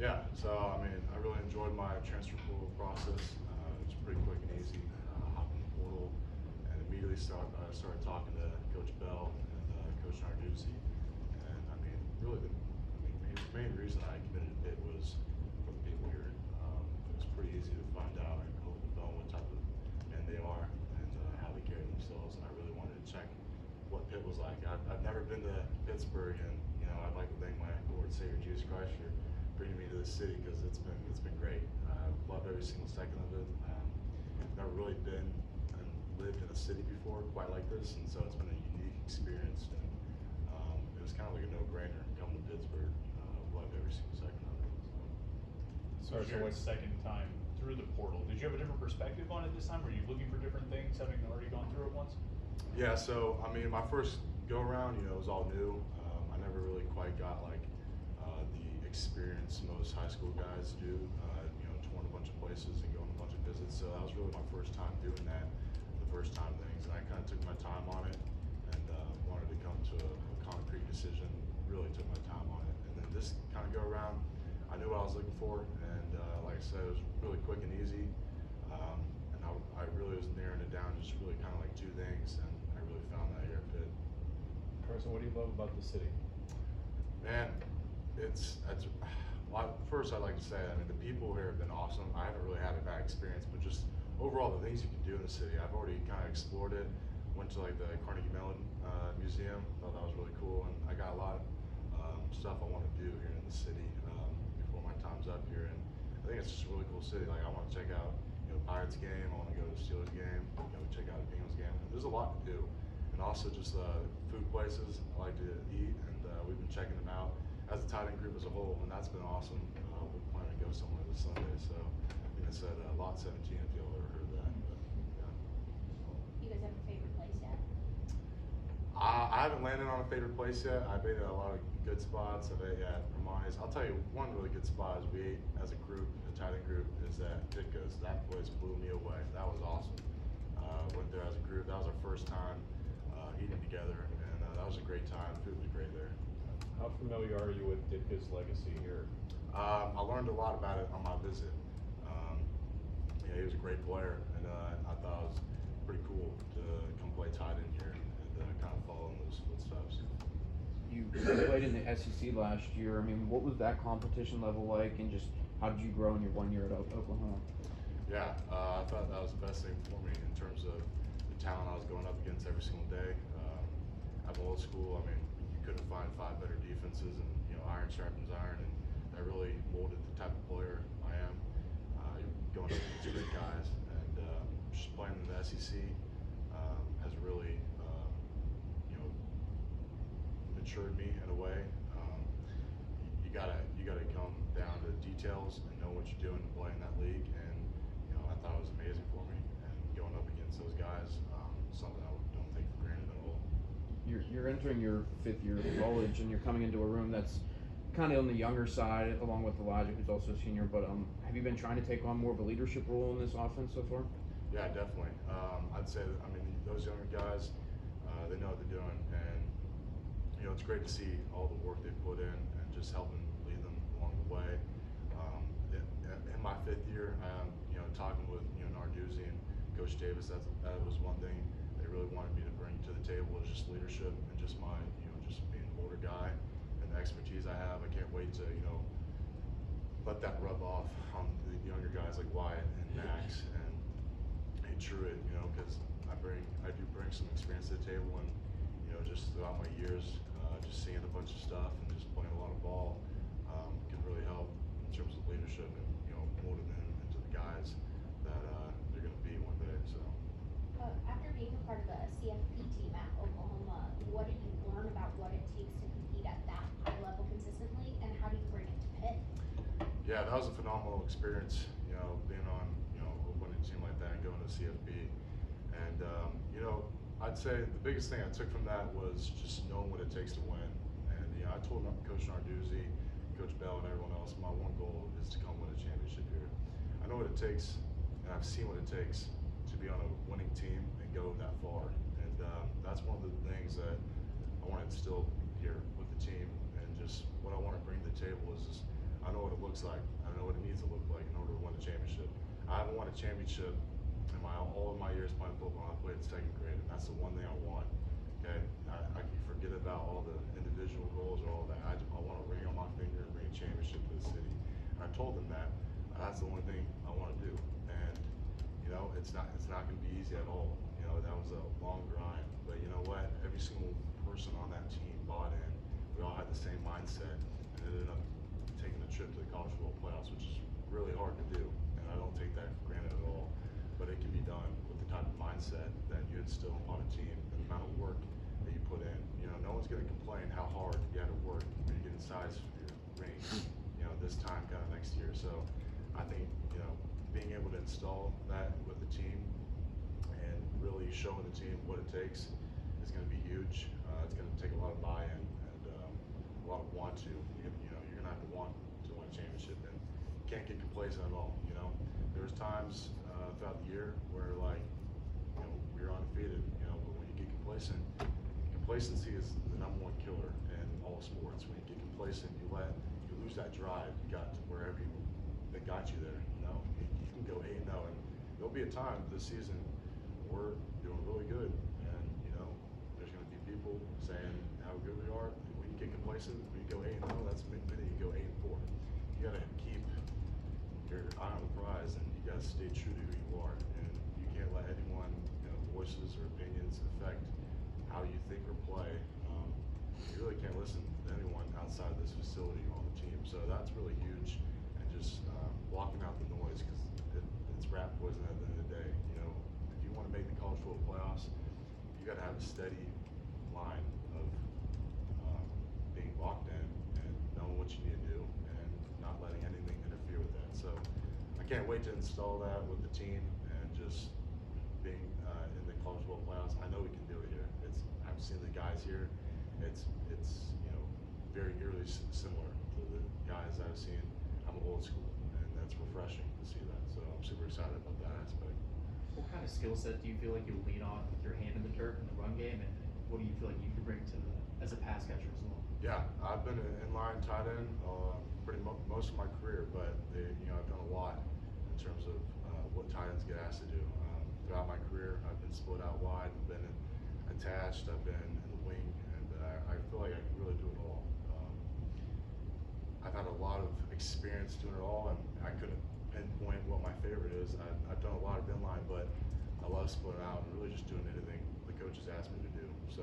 Yeah, so I mean, I really enjoyed my transfer portal process. It was pretty quick and easy. Hopped in the portal and immediately started talking to Coach Bell and Coach Narduzzi. And I mean, really, the main reason I committed to Pitt was for the people here. It was pretty easy to find out and over the phone what type of men they are and how they carry themselves. And I really wanted to check what Pitt was like. I've never been to Pittsburgh, and you know, I'd like to thank my Lord and Savior Jesus Christ for bringing me to this city because it's been great. I've loved every single second of it. I've never really been and lived in a city before quite like this, and so it's been a unique experience. And it was kind of like a no-brainer coming to Pittsburgh. Loved every single second of it. So it's your second time through the portal. Did you have a different perspective on it this time? Were you looking for different things, having already gone through it once? Yeah, so I mean, my first go around, you know, it was all new. I never really quite got like the experience most high school guys do. You know, touring a bunch of places and going a bunch of visits. So that was really my first time doing that, the first time things. And I kind of took my time on it and wanted to come to a concrete decision. Really took my time on it. And then this kind of go around, I knew what I was looking for, and like I said, it was really quick and easy. And I really was narrowing it down, just really kind of like two things, and I really found that here at Pitt. Carson, what do you love about the city? Man, well, first I'd like to say, I mean, the people here have been awesome. I haven't really had a bad experience, but just overall the things you can do in the city, I've already kind of explored it. Went to like the Carnegie Mellon Museum, thought that was really cool, and I got a lot of stuff I want to do here in the city before my time's up here. And I think it's just a really cool city. Like I want to check out, you know, Pirates game. I want to go to the Steelers game. You know, check out a Bengals game. And there's a lot to do, and also just food places I like to eat, and we've been checking them out as a tight end group as a whole, and that's been awesome. We're planning to go somewhere this Sunday, so I think I said Lot 17 if y'all ever heard that. But, yeah. You guys have a favorite place yet? I haven't landed on a favorite place yet. I've ate at a lot of good spots. I've ate at Romani's. I'll tell you one really good spot is we ate as a group, a tight end group, is at Pittsburgh. That place blew me away. That was awesome. Went there as a group. That was our first time eating together, and that was a great time. Food was great there. How familiar are you with Ditka's legacy here? I learned a lot about it on my visit. Yeah, he was a great player, and I thought it was pretty cool to come play tight end here and kind of follow in those footsteps. You played in the SEC last year. I mean, what was that competition level like, and just how did you grow in your 1 year at Oklahoma? Yeah, I thought that was the best thing for me in terms of the talent I was going up against every single day. I'm old school. I mean, you couldn't find five better defenses, and you know, iron sharpens iron, and that really molded the type of player I am. Going up against great guys, and just playing in the SEC has really, you know, matured me in a way. You gotta come down to details and know what you're doing to play in that league, and you know, I thought it was amazing for me, and going up against those guys, something I don't take for granted at all. You're entering your 5th year of college, and you're coming into a room that's kind of on the younger side, along with Elijah, who's also a senior. But have you been trying to take on more of a leadership role in this offense so far? Yeah, definitely. I'd say that, I mean, those younger guys, they know what they're doing, and you know, it's great to see all the work they put in and just helping lead them along the way. In my 5th year, you know, talking with Narduzzi and Coach Davis, that was one thing they really wanted me to bring to the table, is just leadership and just my, you know, just being an older guy and the expertise I have. I can't wait to, you know, let that rub off on the younger guys like Wyatt and Max and Truett, you know, because I do bring some experience to the table, and you know, just throughout my years, just seeing a bunch of stuff and just playing a lot of ball can really help in terms of leadership and, you know, molding them into the guys that they're going to be one day. So. After being a part of the CFP team at Oklahoma, what did you learn about what it takes to compete at that high level consistently, and how do you bring it to Pitt? Yeah, that was a phenomenal experience, you know, being on, you know, a winning team like that and going to CFP. And, you know, I'd say the biggest thing I took from that was just knowing what it takes to win. And, you know, I told Coach Narduzzi, Coach Bell, and everyone else, my one goal is to come win a championship here. I know what it takes, and I've seen what it takes to be on a winning team and go that far. And that's one of the things that I want to instill here with the team, and just what I want to bring to the table is just I know what it looks like. I know what it needs to look like in order to win a championship. I haven't won a championship in all of my years playing football. I played in second grade, and that's the one thing I want. Okay, I can forget about all the individual goals or all that. I want a ring on my finger and bring a championship to the city. And I told them that that's the only thing I want to do. And you know, it's not going to be easy at all. You know, that was a long grind. But you know what? Every single person on that team bought in. We all had the same mindset, and it ended up taking a trip to the college football playoffs, which is really hard to do. And I don't take that for granted at all. But it can be done with the type of mindset that you instill upon a team and the amount of work that you put in. You know, no one's going to complain how hard you had to work when you get inside your ring, you know, this time kind of next year. So I think, you know, being able to install that with the team and really showing the team what it takes is going to be huge. It's going to take a lot of buy-in and a lot of want to. You know, you're going to have to want to win a championship, and you can't get complacent at all. You know, there was times throughout the year where, like, you know, we were undefeated. You know, but when you get complacent, complacency is the #1 killer in all sports. When you get complacent, you lose that drive you got to wherever that got you there. You know, you can go 8-0, and there'll be a time this season we're doing really good, and you know, there's going to be people saying how good we are. When you get complacent, when you go 8-0, that's a minute you go 8-4. You got to keep your eye on the prize, and you got to stay true to who you are, and you can't let anyone, you know, voices or opinions affect how you think or play. You really can't listen to anyone outside of this facility on the team. So that's really huge, and just blocking out the noise, because it's rat poison at the end of the day. You know, if you want to make the college football playoffs, you got to have a steady line of being locked in and knowing what you need to do and not letting anything interfere with that. So I can't wait to install that with the team and just being in the college football playoffs. I know we can do it here. I've seen the guys here. It's you know, very eerily similar to the guys I've seen. I'm old school, and that's refreshing to see that. So I'm super excited about that aspect. What kind of skill set do you feel like you'll lean on with your hand in the dirt in the run game, and what do you feel like you can bring to as a pass catcher as well? Yeah, I've been an inline tight end most of my career, but you know, I've done a lot in terms of what tight ends get asked to do. Throughout my career, I've been split out wide, I've been attached, I've been in the wing, and I feel like I can really do it all. I've had a lot of experience doing it all, and I couldn't pinpoint what my favorite is. I've done a lot of inline, but I love splitting out and really just doing anything the coaches asked me to do. So